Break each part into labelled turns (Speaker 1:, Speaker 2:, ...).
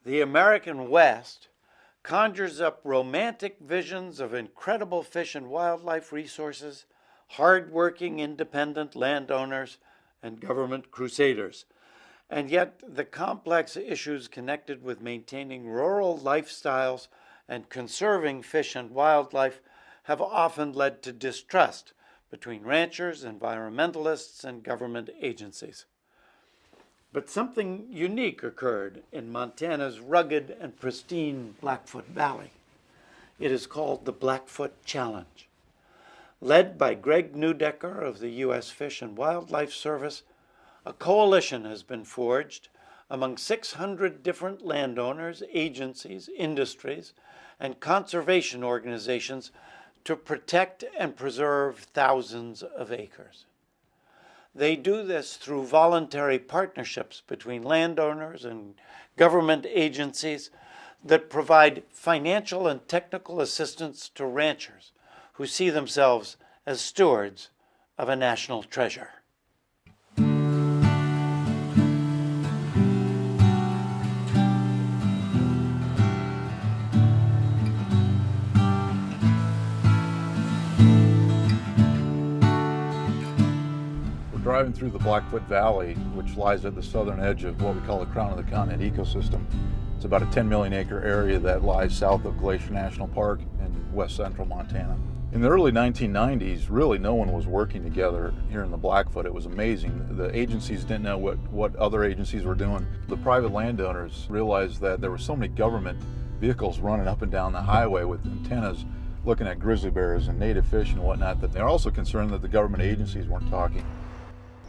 Speaker 1: The American West conjures up romantic visions of incredible fish and wildlife resources, hard-working independent landowners, and government crusaders. And yet the complex issues connected with maintaining rural lifestyles and conserving fish and wildlife have often led to distrust between ranchers, environmentalists, and government agencies. But something unique occurred in Montana's rugged and pristine Blackfoot Valley. It is called the Blackfoot Challenge. Led by Greg Neudecker of the U.S. Fish and Wildlife Service, a coalition has been forged among 600 different landowners, agencies, industries, and conservation organizations to protect and preserve thousands of acres. They do this through voluntary partnerships between landowners and government agencies that provide financial and technical assistance to ranchers who see themselves as stewards of a national treasure.
Speaker 2: Driving through the Blackfoot Valley, which lies at the southern edge of what we call the Crown of the Continent ecosystem. It's about a 10 million acre area that lies south of Glacier National Park in west central Montana. In the early 1990s, really no one was working together here in the Blackfoot. It was amazing. The agencies didn't know what other agencies were doing. The private landowners realized that there were so many government vehicles running up and down the highway with antennas looking at grizzly bears and native fish and whatnot, that they're also concerned that the government agencies weren't talking.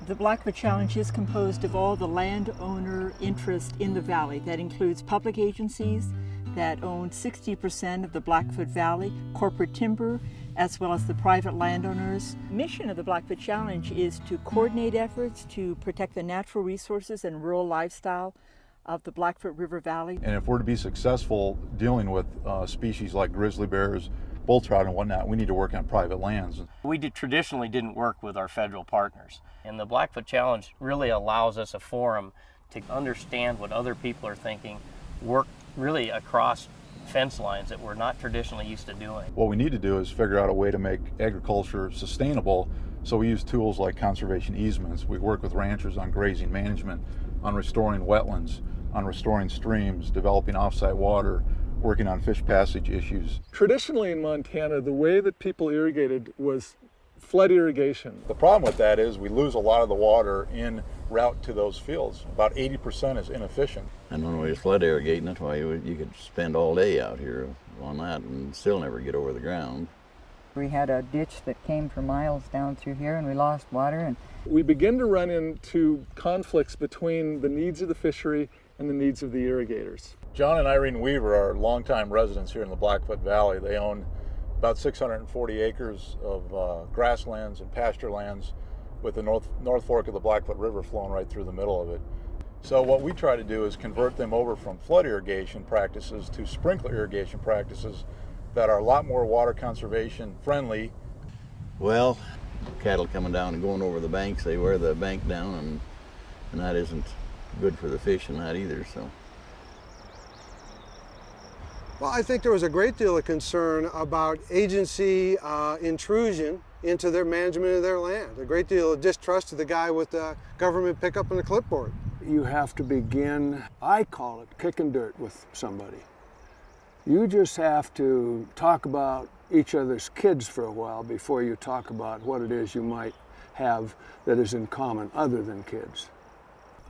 Speaker 3: The Blackfoot Challenge is composed of all the landowner interest in the valley. That includes public agencies that own 60% of the Blackfoot Valley, corporate timber, as well as the private landowners. The mission of the Blackfoot Challenge is to coordinate efforts to protect the natural resources and rural lifestyle of the Blackfoot River Valley.
Speaker 2: And if we're to be successful dealing with species like grizzly bears, bull trout and whatnot, we need to work on private lands.
Speaker 4: We traditionally didn't work with our federal partners. And the Blackfoot Challenge really allows us a forum to understand what other people are thinking, work really across fence lines that we're not traditionally used to doing.
Speaker 2: What we need to do is figure out a way to make agriculture sustainable, so we use tools like conservation easements. We work with ranchers on grazing management, on restoring wetlands, on restoring streams, developing offsite water, working on fish passage issues.
Speaker 5: Traditionally in Montana, the way that people irrigated was flood irrigation.
Speaker 2: The problem with that is we lose a lot of the water en route to those fields. About 80% is inefficient.
Speaker 6: And when we was flood irrigating, that's why you could spend all day out here on that and still never get over the ground.
Speaker 7: We had a ditch that came for miles down through here and we lost water. And
Speaker 5: we begin to run into conflicts between the needs of the fishery and the needs of the irrigators.
Speaker 2: John and Irene Weaver are longtime residents here in the Blackfoot Valley. They own about 640 acres of grasslands and pasture lands with the North Fork of the Blackfoot River flowing right through the middle of it. So what we try to do is convert them over from flood irrigation practices to sprinkler irrigation practices that are a lot more water conservation friendly.
Speaker 6: Well, cattle coming down and going over the banks, they wear the bank down, and that isn't good for the fish and that either. So.
Speaker 8: Well, I think there was a great deal of concern about agency intrusion into their management of their land. A great deal of distrust of the guy with the government pickup and the clipboard.
Speaker 9: You have to begin, I call it, kicking dirt with somebody. You just have to talk about each other's kids for a while before you talk about what it is you might have that is in common other than kids.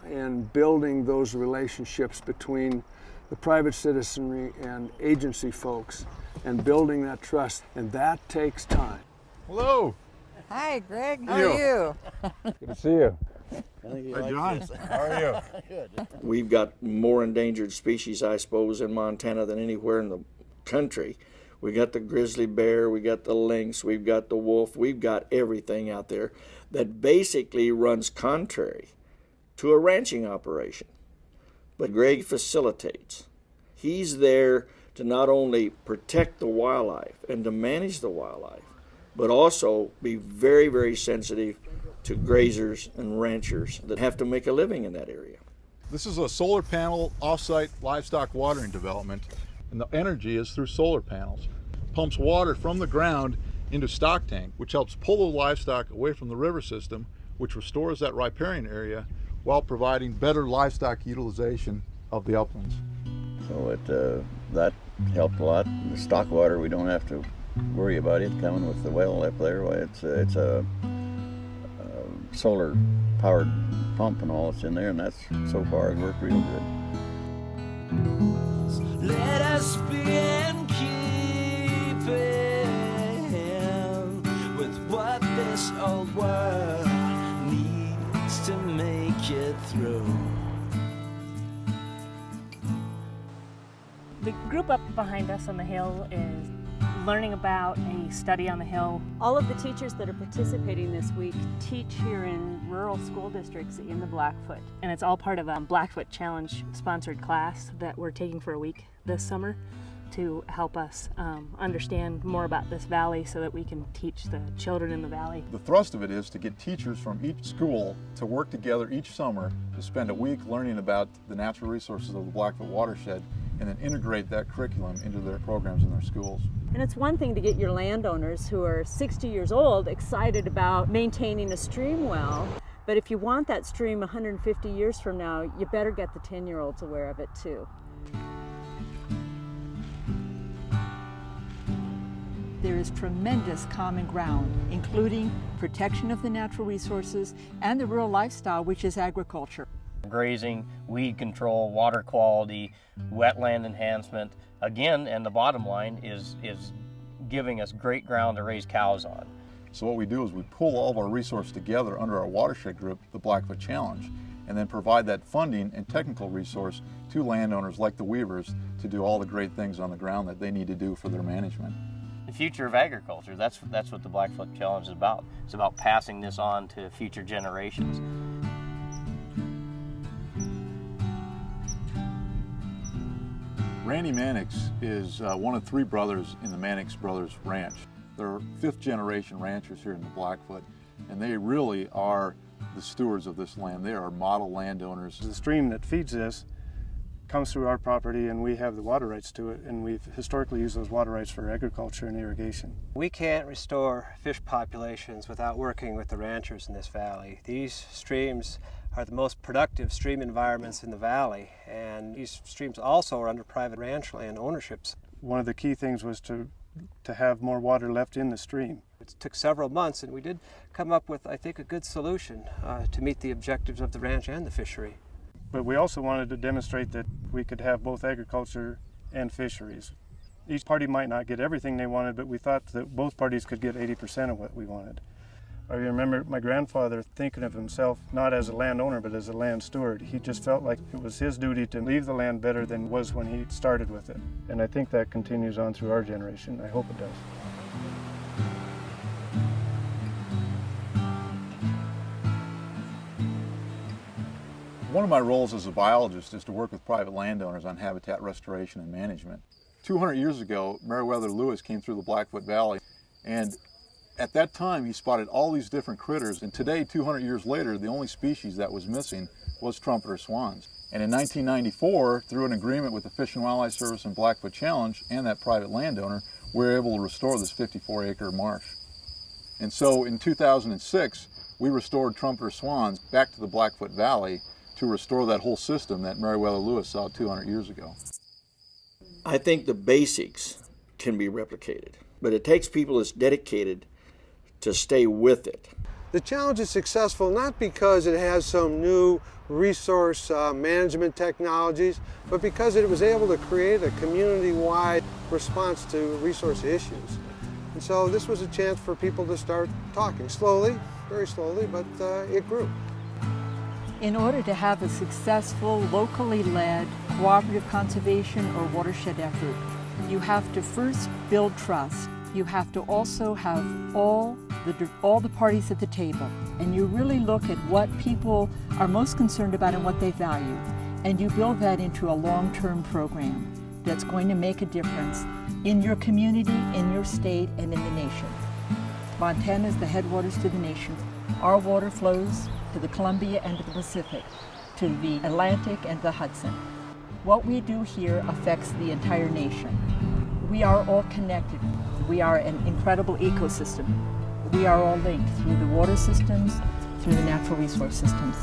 Speaker 9: And building those relationships between the private citizenry and agency folks and building that trust, and that takes time.
Speaker 2: Hello.
Speaker 7: hi, Greg. How are you?
Speaker 2: Good to see you.
Speaker 6: Hi,
Speaker 2: John. How are you?
Speaker 6: Good.
Speaker 10: We've got more endangered species, I suppose, in Montana than anywhere in the country. We got the grizzly bear, we got the lynx, we've got the wolf, we've got everything out there that basically runs contrary to a ranching operation. But Greg facilitates. He's there to not only protect the wildlife and to manage the wildlife, but also be very, very sensitive to grazers and ranchers that have to make a living in that area.
Speaker 2: This is a solar panel off-site livestock watering development, and the energy is through solar panels. Pumps water from the ground into stock tank, which helps pull the livestock away from the river system, which restores that riparian area while providing better livestock utilization of the uplands.
Speaker 6: So that helped a lot. The stock water, we don't have to worry about it coming with the well up there. It's a solar powered pump and all that's in there, and that's so far it worked real good.
Speaker 11: Let us begin keeping with what this old world needs to make it through.
Speaker 12: The group up behind us on the hill is learning about a study on the hill.
Speaker 13: All of the teachers that are participating this week teach here in rural school districts in the Blackfoot.
Speaker 12: And it's all part of a Blackfoot Challenge sponsored class that we're taking for a week this summer to help us understand more about this valley so that we can teach the children in the valley.
Speaker 2: The thrust of it is to get teachers from each school to work together each summer to spend a week learning about the natural resources of the Blackfoot Watershed and then integrate that curriculum into their programs in their schools.
Speaker 13: And it's one thing to get your landowners who are 60 years old excited about maintaining a stream well, but if you want that stream 150 years from now, you better get the 10-year-olds aware of it too.
Speaker 3: There is tremendous common ground, including protection of the natural resources and the rural lifestyle, which is agriculture.
Speaker 4: Grazing, weed control, water quality, wetland enhancement, again, and the bottom line is giving us great ground to raise cows on.
Speaker 2: So what we do is we pull all of our resources together under our watershed group, the Blackfoot Challenge, and then provide that funding and technical resource to landowners like the Weavers to do all the great things on the ground that they need to do for their management.
Speaker 4: The future of agriculture, that's what the Blackfoot Challenge is about. It's about passing this on to future generations.
Speaker 2: Randy Mannix is one of three brothers in the Mannix Brothers Ranch. They're fifth-generation ranchers here in the Blackfoot, and they really are the stewards of this land. They are model landowners.
Speaker 14: The stream that feeds this comes through our property, and we have the water rights to it, and we've historically used those water rights for agriculture and irrigation.
Speaker 15: We can't restore fish populations without working with the ranchers in this valley. These streams are the most productive stream environments in the valley, and these streams also are under private ranch land ownerships.
Speaker 14: One of the key things was to have more water left in the stream.
Speaker 15: It took several months, and we did come up with, I think, a good solution to meet the objectives of the ranch and the fishery.
Speaker 14: But we also wanted to demonstrate that we could have both agriculture and fisheries. Each party might not get everything they wanted, but we thought that both parties could get 80% of what we wanted. I remember my grandfather thinking of himself not as a landowner, but as a land steward. He just felt like it was his duty to leave the land better than it was when he started with it. And I think that continues on through our generation. I hope it does.
Speaker 2: One of my roles as a biologist is to work with private landowners on habitat restoration and management. 200 years ago, Meriwether Lewis came through the Blackfoot Valley, and at that time he spotted all these different critters, and today, 200 years later, the only species that was missing was trumpeter swans. And in 1994, through an agreement with the Fish and Wildlife Service and Blackfoot Challenge and that private landowner, we were able to restore this 54-acre marsh. And so in 2006, we restored trumpeter swans back to the Blackfoot Valley to restore that whole system that Meriwether Lewis saw 200 years ago.
Speaker 10: I think the basics can be replicated, but it takes people that's dedicated to stay with it.
Speaker 8: The challenge is successful not because it has some new resource management technologies, but because it was able to create a community-wide response to resource issues. And so this was a chance for people to start talking slowly, very slowly, but it grew.
Speaker 3: In order to have a successful, locally led, cooperative conservation or watershed effort, you have to first build trust. You have to also have all the parties at the table. And you really look at what people are most concerned about and what they value. And you build that into a long-term program that's going to make a difference in your community, in your state, and in the nation. Montana is the headwaters to the nation. Our water flows to the Columbia and to the Pacific. to the Atlantic and the Hudson. What we do here affects the entire nation. We are all connected. We are an incredible ecosystem. We are all linked through the water systems, through the natural resource systems.